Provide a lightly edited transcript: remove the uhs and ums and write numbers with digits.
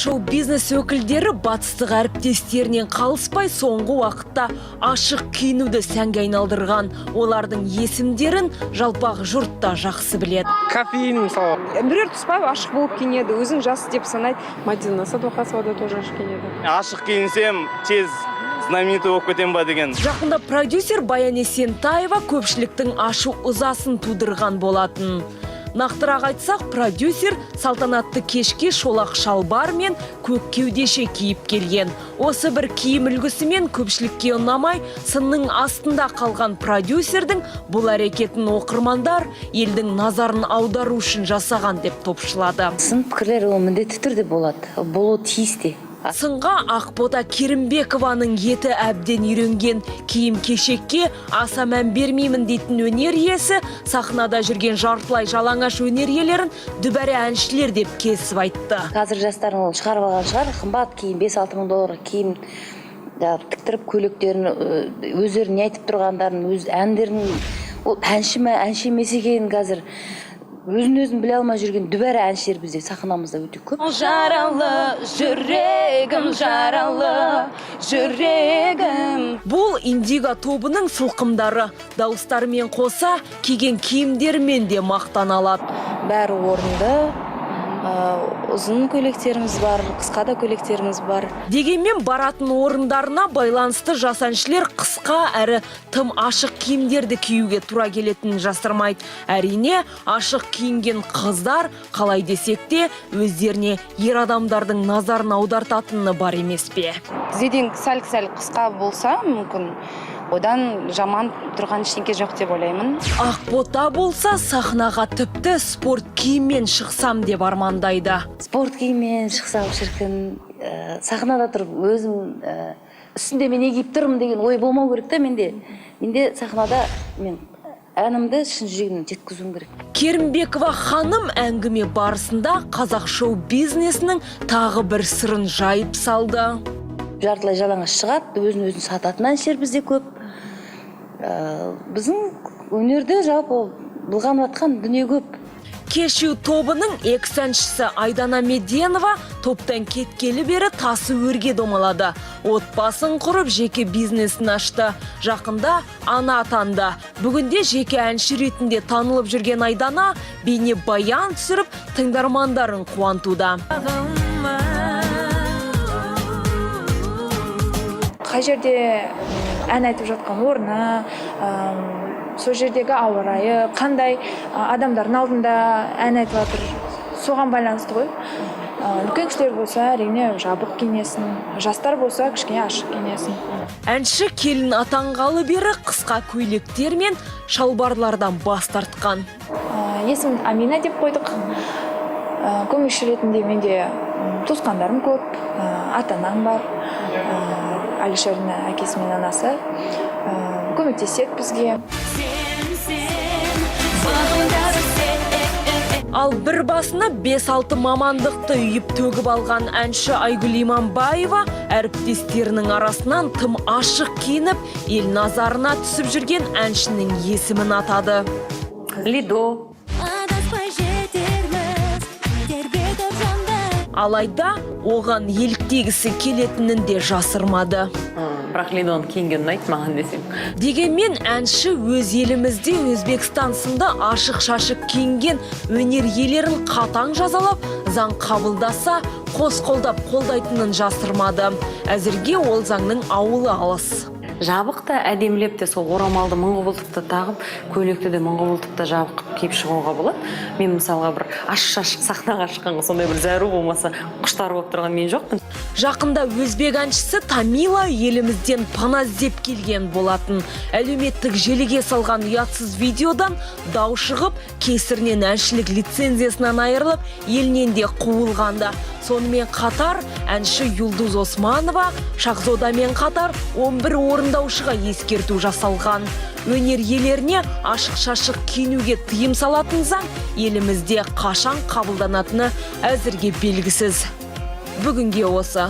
шоу-бизнес өкілдері батыстық әріптестерінен қалыспай соңғы уақытта ашық киінуді сәнге айналдырған. Олардың есімдерін жалпақ жұрт та жақсы біледі. Кофеин, мысалы. Біреу тұспай ашық болып киінеді, өзің жас деп санайды. Мадина Садуақасова да тоже ашық киінеді. Ашық киінсем, тез знаменитый болып кетем ба деген. Жақында продюсер Баян Есентаева көпшіліктің ашу ызасын тудырған болатын. Нақтырақ айтсақ, продюсер салтанатты кешке шолақ шалбар мен көк кеудеше киіп келген. Осы бір киім үлгісімен көпшілікке ұнамай, сынның астында қалған продюсердің бұл әрекетін оқырмандар елдің назарын аудару үшін жасаған деп топшылады. Сын пікірлер ол міндетті түрде болады, болу тиісті. Сынға Ақбота Керімбекованың еті әбден үйренген киім кешекке аса мән бермеймін дейтін өнер иесі сахнада жүрген жартылай жалаңаш өнер иелерін дүбәрі әншілер деп кесіп айтты. Қазір жастардың ол шығарып алған шығар, қымбат киім, 5-6 мың долларға киім тіктіріп көйлектерін өздерін айтып тұрғандарын, өз әндерін ол әнші ме, әнші емес екенін қазір өзін біле алмай жүрген дүбәрі әншілер бізде сахнамызда өте көп. Жаралы жүрегім, жаралы жүрегім. Бұл Индиго тобының сылқымдары, дауыстарымен қоса киген киімдерімен де мақтан алады. Бәрі орынды, ұзын көйлектеріміз бар, қысқа да көйлектеріміз бар. Дегенмен баратын орындарына байланысты жас әншілер қысқа әрі тым ашық киімдерді киюге тура келетінін жасырмайды. Әрине, ашық киінген қыздар қалай десек те өздеріне ер адамдардың назарын аудартатыны бар емес пе? Тізеден сәл-сәл қысқа болса, мүмкін одан жаман тұрған ештеңе жоқ деп ойлаймын. Ақбота болса сахнаға тіпті спорт киіммен шықсам деп армандайды. Спорт киіммен шықсам шіркін, сахнада тұрып өзім үстінде мен не киіп тұрмын деген ой болмау керек та менде. Менде сахнада мен әнімді шын жүрегімнен жеткізуім керек. Керімбекова ханым әңгіме барысында қазақ шоу-бизнесінің тағы бір сырын жайып салды. Жартылай жалаңаш шығады, өзін сататын әншілер бізде көп. Біздің өнерде жалпы былғанып жатқан дүние көп. Кешью тобының экс-әншісі Айдана Меденова топтан кеткелі бері тасы өрге домалады. Отбасын құрып жеке бизнесін ашты. Жақында ана атанды. Бүгінде жеке әнші ретінде танылып жүрген Айдана бейне баян түсіріп тыңдармандарын қуантуда. Қай жерде ән айтып жатқан орны, сол жердегі ауа райы, қандай адамдардың алдында ән айтып жатыр, соған байланысты ғой. Үлкен кісілер болса, әрине жабық киінесін, жастар болса, кішкене ашық киінесін. Әнші келін атанғалы бері қысқа көйлектер мен шалбарлардан бас тартқан. Есімін Амина деп қойдық. Көмекші ретінде менде туысқандарым көп, ата-анам бар. Алишердің әкесі мен анасы көмектеседі бізге. Ал бір басына 5-6 мамандықты үйіп төгіп алған әнші Айгүл Иманбаева әріптестерінің арасынан тым ашық киініп, ел назарына түсіп жүрген әншінің есімін атады. Лидо. Алайда оған еліктегісі келетінін де жасырмады. Бірақ Лидоны киінген ұнайды маған десем. Дегенмен әнші өз елімізде Өзбекстан сынды ашық-шашық киінген өнер иелерін қатаң жазалап, заң қабылдаса қос қолдап қолдайтынын жасырмады. Әзірге ол заңның ауылы алыс. Жабық та әдемілеп те сол орамалды мың құбылтыпты тағып, көйлекті де мың құбылтыпты жабық киіп шығуға болады. Мен мысалға бір ашық-шашық сахнаға шыққанға сондай бір зәру болмаса құштар болып тұрған мен жоқпын. Жақында өзбек әншісі Тамила елімізден пана іздеп келген болатын. Әлеуметтік желіге салған ұятсыз видеодан дау шығып, кесірінен әншілік лицензиясынан айырылып, елінен де қуылғанда. Сонымен қатар әнші Юлдуз Османова Шахзодамен қатар 11 орындаушыға ескерту жасалған. Өнер иелеріне ашық-шашық киінуге тыйым салатын заң елімізде қашан қабылданатыны әзірге белгісіз. Бүгінге осы.